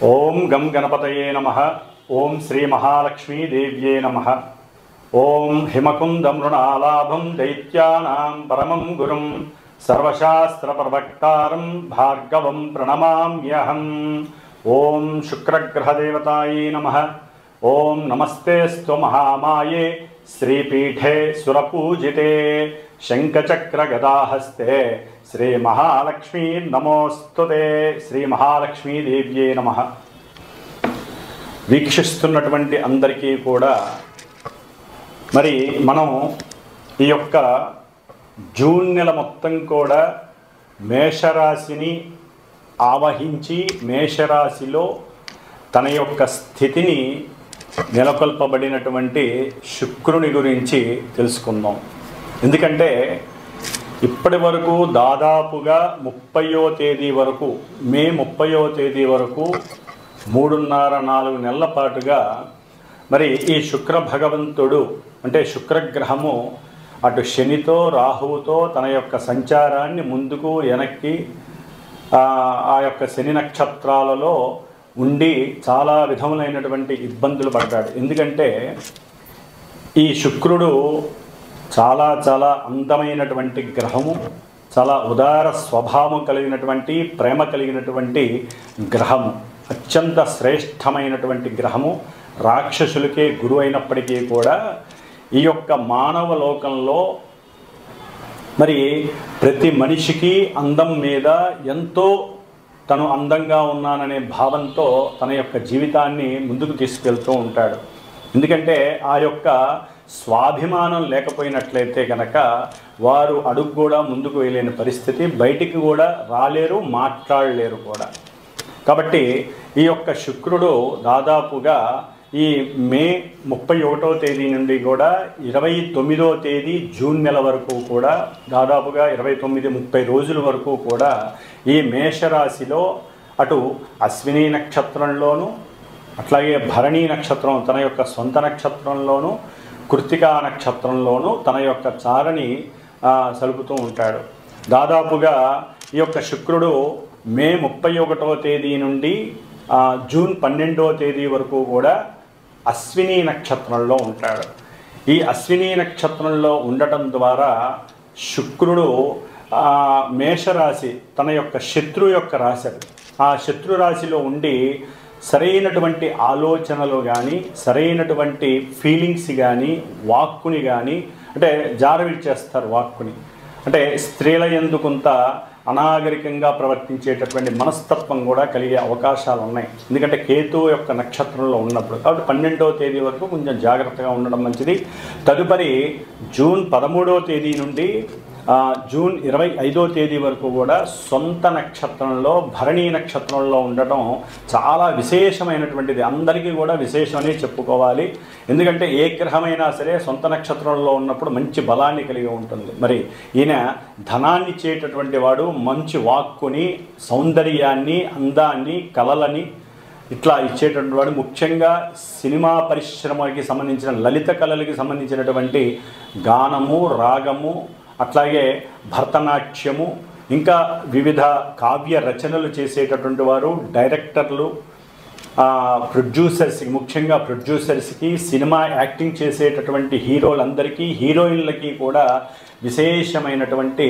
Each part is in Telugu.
ఓం గం గణపతయే నమః. ఓం శ్రీ మహాలక్ష్మీ దేవ్యే నమః. ఓం హిమకుంద మృణాలాభం దైత్యానాం పరమం గురుం సర్వశాస్త్ర ప్రవక్తారం భార్గవం ప్రణమామ్యహం. ఓం శుక్రగ్రహదేవతాయే నమః. ఓం నమస్తేస్తు మహామాయే శ్రీపీఠే సురపూజితే శంఖచక్రగదాహస్తే శ్రీ మహాలక్ష్మీ నమోస్తుతే. శ్రీ మహాలక్ష్మీ దేవ్యే నమః. వీక్షిస్తున్నటువంటి అందరికీ కూడా మరి మనం ఈ యొక్క జూన్ నెల మొత్తం కూడా మేషరాశిని ఆవహించి మేషరాశిలో తన యొక్క స్థితిని నెలకొల్పబడినటువంటి శుక్రుని గురించి తెలుసుకుందాం. ఎందుకంటే ఇప్పటి వరకు దాదాపుగా 30వ తేదీ వరకు మే 30వ తేదీ వరకు 3.5-4 నెలల పాటుగా మరి ఈ శుక్ర భగవంతుడు అంటే శుక్రగ్రహము అటు శనితో రాహువుతో తన యొక్క సంచారాన్ని ముందుకు వెనక్కి ఆ యొక్క శని నక్షత్రాలలో ఉండి చాలా విధములైనటువంటి ఇబ్బందులు పడ్డాడు. ఎందుకంటే ఈ శుక్రుడు చాలా చాలా అందమైనటువంటి గ్రహము, చాలా ఉదార స్వభావం కలిగినటువంటి ప్రేమ కలిగినటువంటి గ్రహము, అత్యంత శ్రేష్టమైనటువంటి గ్రహము, రాక్షసులకే గురువు అయినప్పటికీ కూడా ఈ యొక్క మానవ లోకంలో మరి ప్రతి మనిషికి అందం మీద ఎంతో తను అందంగా ఉన్నాననే భావంతో తన యొక్క జీవితాన్ని ముందుకు తీసుకెళ్తూ ఉంటాడు. ఎందుకంటే ఆ యొక్క స్వాభిమానం లేకపోయినట్లయితే కనుక వారు అడుగు కూడా ముందుకు వెళ్ళలేని పరిస్థితి, బయటికి కూడా రాలేరు, మాట్లాడలేరు కూడా. కాబట్టి ఈ యొక్క శుక్రుడు దాదాపుగా ఈ మే 31వ తేదీ నుండి కూడా 29వ తేదీ జూన్ నెల వరకు కూడా దాదాపుగా 29-30 రోజుల వరకు కూడా ఈ మేషరాశిలో అటు అశ్విని నక్షత్రంలోను అట్లాగే భరణీ నక్షత్రం తన యొక్క సొంత నక్షత్రంలోను కృత్తికా నక్షత్రంలోను తన యొక్క చారని సలుపుతూ ఉంటాడు. దాదాపుగా ఈ యొక్క శుక్రుడు మే 31వ తేదీ నుండి జూన్ 12వ తేదీ వరకు కూడా అశ్విని నక్షత్రంలో ఉంటాడు. ఈ అశ్విని నక్షత్రంలో ఉండటం ద్వారా శుక్రుడు మేషరాశి తన యొక్క శత్రు యొక్క రాశి, ఆ శత్రు రాశిలో ఉండి సరైనటువంటి ఆలోచనలు కానీ సరైనటువంటి ఫీలింగ్స్ కానీ వాక్కుని కానీ అంటే జారవిడ్చేస్తారు. వాక్కుని అంటే స్త్రీల యందు కొంత అనాగరికంగా ప్రవర్తించేటటువంటి మనస్తత్వం కూడా కలిగే అవకాశాలు ఉన్నాయి. ఎందుకంటే కేతువు యొక్క నక్షత్రంలో ఉన్నప్పుడు. కాబట్టి 12వ తేదీ వరకు కొంచెం జాగ్రత్తగా ఉండడం మంచిది. తదుపరి జూన్ 13వ తేదీ నుండి జూన్ 25వ తేదీ వరకు కూడా సొంత నక్షత్రంలో భరణీ నక్షత్రంలో ఉండటం చాలా విశేషమైనటువంటిది. అందరికీ కూడా విశేషమని చెప్పుకోవాలి. ఎందుకంటే ఏ గ్రహమైనా సరే సొంత నక్షత్రంలో ఉన్నప్పుడు మంచి బలాన్ని కలిగి ఉంటుంది. మరి ఈయన ధనాన్ని ఇచ్చేటటువంటి వాడు, మంచి వాక్కుని, సౌందర్యాన్ని, అందాన్ని, కళలని ఇట్లా ఇచ్చేటటువంటి వాడు. ముఖ్యంగా సినిమా పరిశ్రమకి సంబంధించిన లలిత కళలకి సంబంధించినటువంటి గానము, రాగము, అట్లాగే భరతనాట్యము, ఇంకా వివిధ కావ్య రచనలు చేసేటటువంటి వారు, డైరెక్టర్లు, ప్రొడ్యూసర్స్కి, ముఖ్యంగా ప్రొడ్యూసర్స్కి, సినిమా యాక్టింగ్ చేసేటటువంటి హీరోలందరికీ, హీరోయిన్లకి కూడా విశేషమైనటువంటి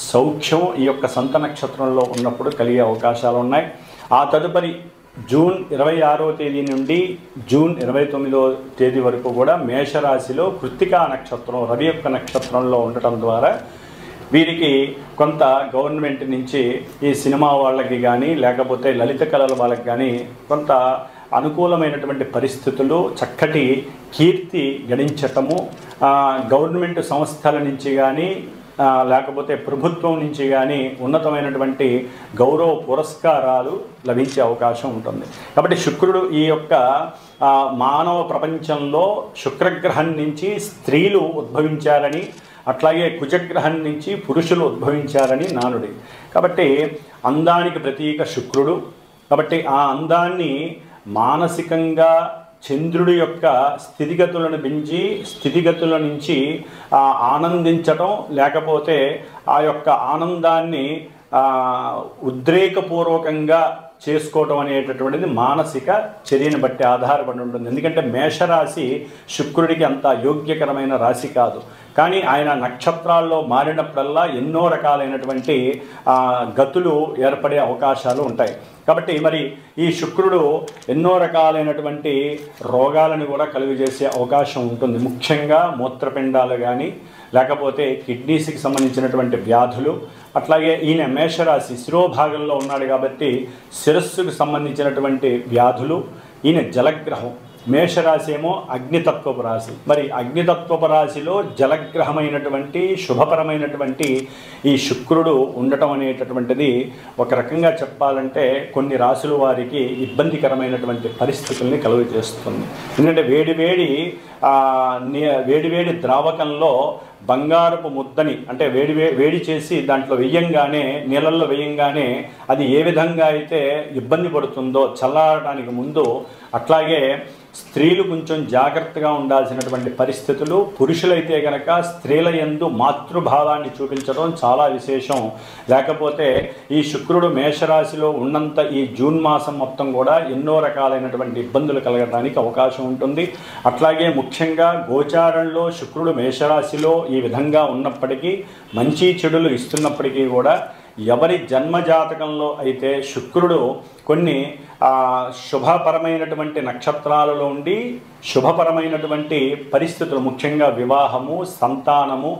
సౌఖ్యం ఈ యొక్క సొంత నక్షత్రంలో ఉన్నప్పుడు కలిగే అవకాశాలు ఉన్నాయి. ఆ తదుపరి జూన్ 26వ తేదీ నుండి జూన్ 29వ తేదీ వరకు కూడా మేషరాశిలో కృత్తికా నక్షత్రం రవి యొక్క నక్షత్రంలో ఉండటం ద్వారా వీరికి కొంత గవర్నమెంట్ నుంచి ఈ సినిమా వాళ్ళకి కానీ లేకపోతే లలిత కళల వాళ్ళకి కానీ కొంత అనుకూలమైనటువంటి పరిస్థితులు, చక్కటి కీర్తి గడించటము, గవర్నమెంట్ సంస్థల నుంచి కానీ లేకపోతే ప్రభుత్వం నుంచి కానీ ఉన్నతమైనటువంటి గౌరవ పురస్కారాలు లభించే అవకాశం ఉంటుంది. కాబట్టి శుక్రుడు ఈ యొక్క మానవ ప్రపంచంలో శుక్రగ్రహం నుంచి స్త్రీలు ఉద్భవించారని, అట్లాగే కుజగ్రహం నుంచి పురుషులు ఉద్భవించారని నానుడి. కాబట్టి అందానికి ప్రతీక శుక్రుడు. కాబట్టి ఆ అందాన్ని మానసికంగా చంద్రుడి యొక్క స్థితిగతులను పెంచి స్థితిగతుల నుంచి ఆనందించటం, లేకపోతే ఆ యొక్క ఆనందాన్ని ఉద్రేకపూర్వకంగా చేసుకోవడం అనేటటువంటిది మానసిక చర్యను బట్టి ఆధారపడి ఉంటుంది. ఎందుకంటే మేషరాశి శుక్రుడికి అంత యోగ్యకరమైన రాశి కాదు. కానీ ఆయన నక్షత్రాల్లో మారినప్పుడల్లా ఎన్నో రకాలైనటువంటి గతులు ఏర్పడే అవకాశాలు ఉంటాయి. కాబట్టి మరి ఈ శుక్రుడు ఎన్నో రకాలైనటువంటి రోగాలను కూడా కలుగజేసే అవకాశం ఉంటుంది. ముఖ్యంగా మూత్రపిండాలు కానీ, లేకపోతే కిడ్నీస్కి సంబంధించినటువంటి వ్యాధులు. అట్లాగే ఈయన మేషరాశి శిరోభాగంలో ఉన్నాడు కాబట్టి శిరస్సుకు సంబంధించినటువంటి వ్యాధులు. ఈయన జలగ్రహం. మేషరాశి ఏమో అగ్నితత్వపు రాశి. మరి అగ్నితత్వపు రాశిలో జలగ్రహమైనటువంటి శుభపరమైనటువంటి ఈ శుక్రుడు ఉండటం అనేటటువంటిది ఒక రకంగా చెప్పాలంటే కొన్ని రాశుల వారికి ఇబ్బందికరమైనటువంటి పరిస్థితుల్ని కలుగజేస్తుంది. ఎందుకంటే వేడివేడి ద్రావకంలో బంగారపు ముద్దని అంటే వేడి చేసి దాంట్లో వేయంగానే, నీళ్ళల్లో వేయంగానే అది ఏ విధంగా అయితే ఇబ్బంది పడుతుందో చల్లారడానికి ముందు, అట్లాగే స్త్రీలు కొంచెం జాగ్రత్తగా ఉండాల్సినటువంటి పరిస్థితులు. పురుషులైతే కనుక స్త్రీల యందు మాతృభావాన్ని చూపించడం చాలా విశేషం. లేకపోతే ఈ శుక్రుడు మేషరాశిలో ఉన్నంత ఈ జూన్ మాసం మొత్తం కూడా ఎన్నో రకాలైనటువంటి ఇబ్బందులు కలగడానికి అవకాశం ఉంటుంది. అట్లాగే ముఖ్యంగా గోచారంలో శుక్రుడు మేషరాశిలో ఈ విధంగా ఉన్నప్పటికీ, మంచి చెడులు ఇస్తున్నప్పటికీ కూడా ఎవరి జన్మజాతకంలో అయితే శుక్రుడు కొన్ని శుభపరమైనటువంటి నక్షత్రాలలో ఉండి శుభపరమైనటువంటి పరిస్థితులు, ముఖ్యంగా వివాహము, సంతానము,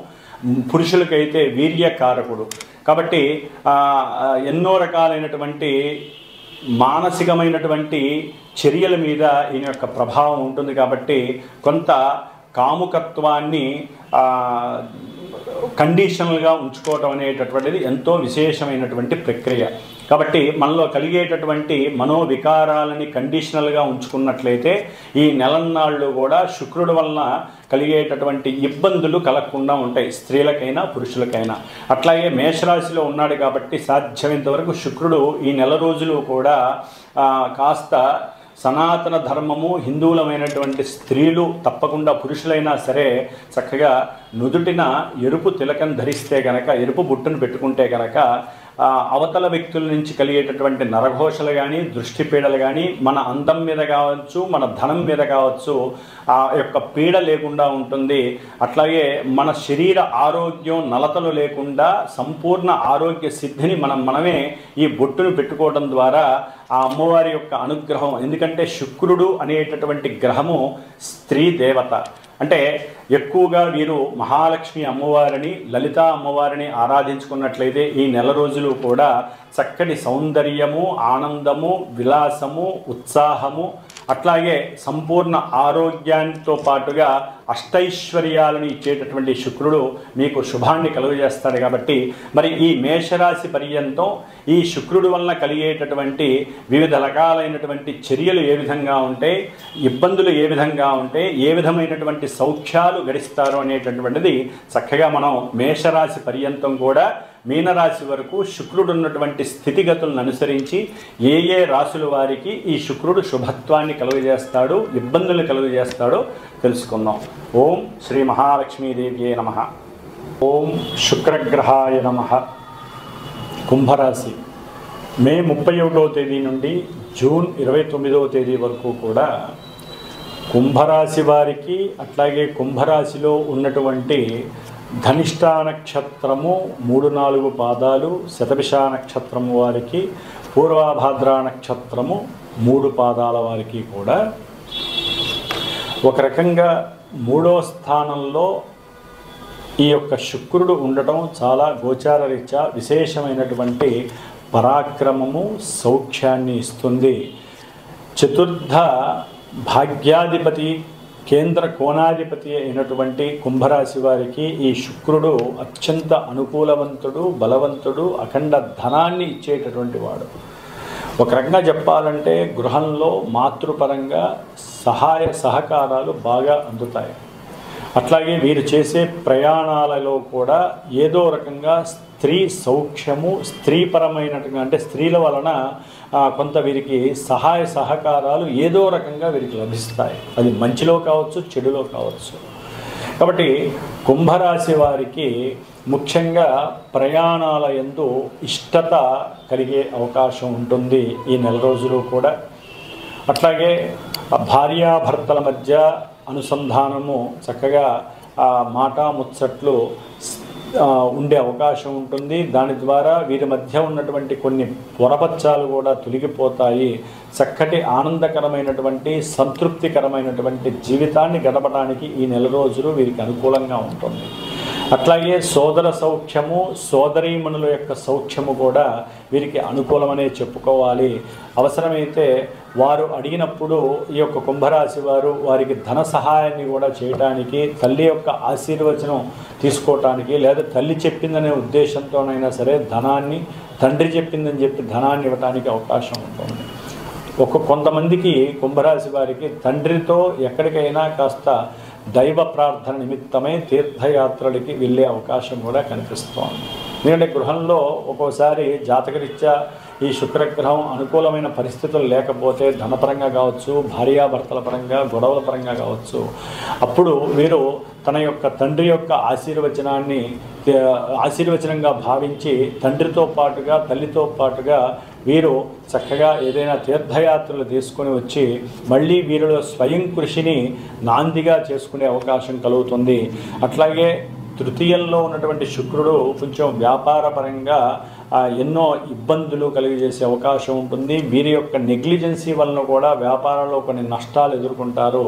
పురుషులకైతే వీర్యకారకుడు కాబట్టి ఎన్నో రకాలైనటువంటి మానసికమైనటువంటి చర్యల మీద ఈయన యొక్క ప్రభావం ఉంటుంది. కాబట్టి కొంత కాముకత్వాన్ని కండిషనల్గా ఉంచుకోవటం అనేటటువంటిది ఎంతో విశేషమైనటువంటి ప్రక్రియ. కాబట్టి మనలో కలిగేటటువంటి మనోవికారాలని కండిషనల్గా ఉంచుకున్నట్లయితే ఈ నెలన్నాళ్ళు కూడా శుక్రుడు వలన కలిగేటటువంటి ఇబ్బందులు కలగకుండా ఉంటాయి, స్త్రీలకైనా పురుషులకైనా. అట్లాగే మేషరాశిలో ఉన్నాడు కాబట్టి సాధ్యమైనంత వరకు శుక్రుడు ఈ నెల రోజులు కూడా కాస్త సనాతన ధర్మము, హిందువులమైనటువంటి స్త్రీలు తప్పకుండా పురుషులైనా సరే చక్కగా నుదుటిన ఎరుపు తిలకం ధరిస్తే కనుక, ఎరుపు బుట్టును పెట్టుకుంటే కనుక అవతల వ్యక్తుల నుంచి కలిగేటటువంటి నరఘోషలు కానీ, దృష్టి పీడలు కానీ, మన అందం మీద కావచ్చు, మన ధనం మీద కావచ్చు ఆ యొక్క పీడ లేకుండా ఉంటుంది. అట్లాగే మన శరీర ఆరోగ్యం నలతలు లేకుండా సంపూర్ణ ఆరోగ్య సిద్ధిని మనమే ఈ బొట్టును పెట్టుకోవడం ద్వారా ఆ అమ్మవారి యొక్క అనుగ్రహం. ఎందుకంటే శుక్రుడు అనేటటువంటి గ్రహము స్త్రీ దేవత. అంటే ఎక్కువగా వీరు మహాలక్ష్మి అమ్మవారిని, లలిత అమ్మవారిని ఆరాధించుకున్నట్లయితే ఈ నెల రోజులు కూడా చక్కటి సౌందర్యము, ఆనందము, విలాసము, ఉత్సాహము, అట్లాగే సంపూర్ణ ఆరోగ్యంతో పాటుగా అష్టైశ్వర్యాలను ఇచ్చేటటువంటి శుక్రుడు మీకు శుభాన్ని కలుగజేస్తాడు. కాబట్టి మరి ఈ మేషరాశి పర్యంతం ఈ శుక్రుడు వలన కలిగేటటువంటి వివిధ రకాలైనటువంటి చర్యలు ఏ విధంగా ఉంటాయి, ఇబ్బందులు ఏ విధంగా ఉంటాయి, ఏ విధమైనటువంటి సౌఖ్యాలు గడిస్తారు అనేటటువంటిది చక్కగా మనం మేషరాశి పర్యంతం కూడా మీనరాశి వరకు శుక్రుడు ఉన్నటువంటి స్థితిగతులను అనుసరించి ఏ ఏ రాశుల వారికి ఈ శుక్రుడు శుభత్వాన్ని కలుగజేస్తాడు, ఇబ్బందులు కలుగజేస్తాడో తెలుసుకుందాం. ఓం శ్రీ మహాలక్ష్మీదేవ్యే నమః. ఓం శుక్రగ్రహాయ నమః. కుంభరాశి మే 31వ తేదీ నుండి జూన్ 29వ తేదీ వరకు కూడా కుంభరాశి వారికి, అట్లాగే కుంభరాశిలో ఉన్నటువంటి ధనిష్టా నక్షత్రము 3-4 పాదాలు, శతభిష నక్షత్రము వారికి, పూర్వభాద్ర నక్షత్రము 3 పాదాల వారికి కూడా ఒక రకంగా 3వ స్థానంలో ఈ యొక్క శుక్రుడు ఉండటం చాలా గోచార రీత్యా విశేషమైనటువంటి పరాక్రమము, సౌఖ్యాన్ని ఇస్తుంది. చతుర్థ భాగ్యాధిపతి, కేంద్ర కోణాధిపతి అయినటువంటి కుంభరాశి వారికి ఈ శుక్రుడు అత్యంత అనుకూలవంతుడు, బలవంతుడు, అఖండ ధనాన్ని ఇచ్చేటటువంటి వాడు. ఒక రకంగా చెప్పాలంటే గృహంలో మాతృపరంగా సహాయ సహకారాలు బాగా అందుతాయి. అట్లాగే వీరు చేసే ప్రయాణాలలో కూడా ఏదో రకంగా స్త్రీ సౌఖ్యము, స్త్రీపరమైనట్టుగా అంటే స్త్రీల వలన కొంత వీరికి సహాయ సహకారాలు ఏదో రకంగా వీరికి లభిస్తాయి. అది మంచిలో కావచ్చు, చెడులో కావచ్చు. కాబట్టి కుంభరాశి వారికి ముఖ్యంగా ప్రయాణాల యందు ఇష్టత కలిగే అవకాశం ఉంటుంది ఈ నెల రోజులు కూడా. అట్లాగే భార్యాభర్తల మధ్య అనుసంధానము చక్కగా మాట ముచ్చట్లు ఉండే అవకాశం ఉంటుంది. దాని ద్వారా వీరి మధ్య ఉన్నటువంటి కొన్ని పొరపచ్చాలు కూడా తొలగిపోతాయి. చక్కటి ఆనందకరమైనటువంటి సంతృప్తికరమైనటువంటి జీవితాన్ని గడపడానికి ఈ నెల రోజులు వీరికి అనుకూలంగా ఉంటుంది. అట్లాగే సోదర సౌఖ్యము, సోదరీమణుల యొక్క సౌఖ్యము కూడా వీరికి అనుకూలమనే చెప్పుకోవాలి. అవసరమైతే వారు అడిగినప్పుడు ఈ యొక్క కుంభరాశి వారు వారికి ధన సహాయాన్ని కూడా చేయడానికి, తల్లి యొక్క ఆశీర్వచనం తీసుకోవటానికి, లేదా తల్లి చెప్పిందనే ఉద్దేశంతోనైనా సరే ధనాన్ని, తండ్రి చెప్పిందని చెప్పి ధనాన్ని ఇవ్వడానికి అవకాశం ఉంటుంది. కొంతమందికి కుంభరాశి వారికి తండ్రితో ఎక్కడికైనా కాస్త దైవ ప్రార్థన నిమిత్తమై తీర్థయాత్రలకి వెళ్ళే అవకాశం కూడా కనిపిస్తోంది. ఎందుకంటే గృహంలో ఒక్కోసారి జాతకరీత్యా ఈ శుక్రగ్రహం అనుకూలమైన పరిస్థితులు లేకపోతే ధనపరంగా కావచ్చు, భార్యాభర్తల పరంగా, గొడవల పరంగా కావచ్చు, అప్పుడు వీరు తన యొక్క తండ్రి యొక్క ఆశీర్వచనంగా భావించి తండ్రితో పాటుగా తల్లితో పాటుగా వీరు చక్కగా ఏదైనా తీర్థయాత్రలు తీసుకొని వచ్చి మళ్ళీ వీరిలో స్వయం కృషిని నాందిగా చేసుకునే అవకాశం కలుగుతుంది. అట్లాగే తృతీయంలో ఉన్నటువంటి శుక్రుడు కొంచెం వ్యాపారపరంగా ఎన్నో ఇబ్బందులు కలిగజేసే అవకాశం ఉంటుంది. వీరి యొక్క నెగ్లిజెన్సీ వలన కూడా వ్యాపారంలో కొన్ని నష్టాలు ఎదుర్కొంటారు.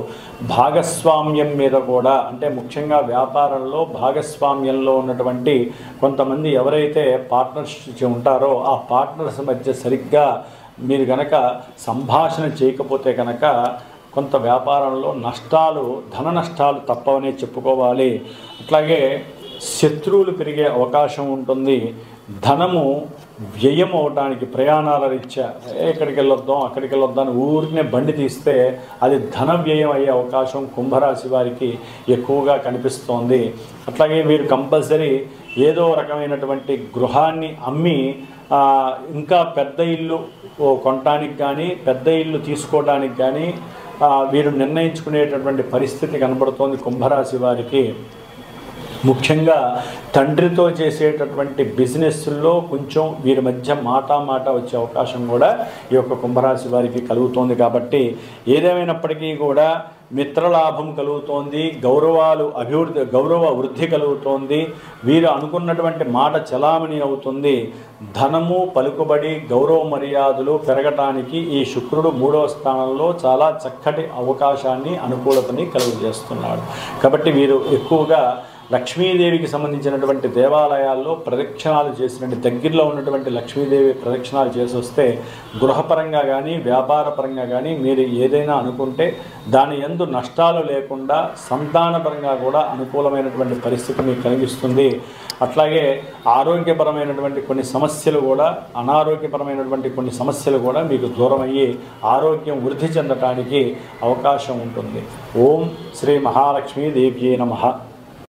భాగస్వామ్యం మీద కూడా, అంటే ముఖ్యంగా వ్యాపారంలో భాగస్వామ్యంలో ఉన్నటువంటి కొంతమంది ఎవరైతే పార్ట్నర్స్ ఉంటారో ఆ పార్ట్నర్స్ మధ్య సరిగ్గా మీరు కనుక సంభాషణ చేయకపోతే కనుక కొంత వ్యాపారంలో నష్టాలు, ధన నష్టాలు తప్పవనే చెప్పుకోవాలి. అట్లాగే శత్రువులు పెరిగే అవకాశం ఉంటుంది. ధనము వ్యయం అవడానికి ప్రయాణాల రీత్యా ఎక్కడికి వెళ్ళొద్దాం అక్కడికి వెళ్ళొద్దాం ఊరినే బండి తీస్తే అది ధన వ్యయం అయ్యే అవకాశం కుంభరాశి వారికి ఎక్కువగా కనిపిస్తోంది. అట్లాగే వీరు కంపల్సరీ ఏదో రకమైనటువంటి గృహాన్ని అమ్మి ఇంకా పెద్ద ఇల్లు కొనడానికి కానీ పెద్ద ఇల్లు తీసుకోవడానికి కానీ వీరు నిర్ణయించుకునేటటువంటి పరిస్థితి కనబడుతోంది కుంభరాశి వారికి. ముఖ్యంగా తండ్రితో చేసేటటువంటి బిజినెస్లో కొంచెం వీరి మధ్య మాట వచ్చే అవకాశం కూడా ఈ యొక్క కుంభరాశి వారికి కలుగుతోంది. కాబట్టి ఏదేమైనప్పటికీ కూడా మిత్రలాభం కలుగుతోంది, గౌరవ వృద్ధి కలుగుతోంది, వీరు అనుకున్నటువంటి మాట చలామణి అవుతుంది. ధనము, పలుకుబడి, గౌరవ మర్యాదలు పెరగటానికి ఈ శుక్రుడు 3వ స్థానంలో చాలా చక్కటి అవకాశాన్ని, అనుకూలతని కలుగజేస్తున్నాడు. కాబట్టి వీరు ఎక్కువగా లక్ష్మీదేవికి సంబంధించినటువంటి దేవాలయాల్లో ప్రదక్షిణాలు చేసినట్టు దగ్గరలో ఉన్నటువంటి లక్ష్మీదేవి ప్రదక్షిణాలు చేసి వస్తే గృహపరంగా కానీ వ్యాపారపరంగా కానీ మీరు ఏదైనా అనుకుంటే దాని యందు నష్టాలు లేకుండా సంతానపరంగా కూడా అనుకూలమైనటువంటి పరిస్థితి మీకు కలిగిస్తుంది. అట్లాగే ఆరోగ్యపరమైనటువంటి కొన్ని సమస్యలు కూడా, అనారోగ్యపరమైనటువంటి కొన్ని సమస్యలు కూడా మీకు దూరం అయ్యి ఆరోగ్యం వృద్ధి చెందటానికి అవకాశం ఉంటుంది. ఓం శ్రీ మహాలక్ష్మీదేవ్యే నమః.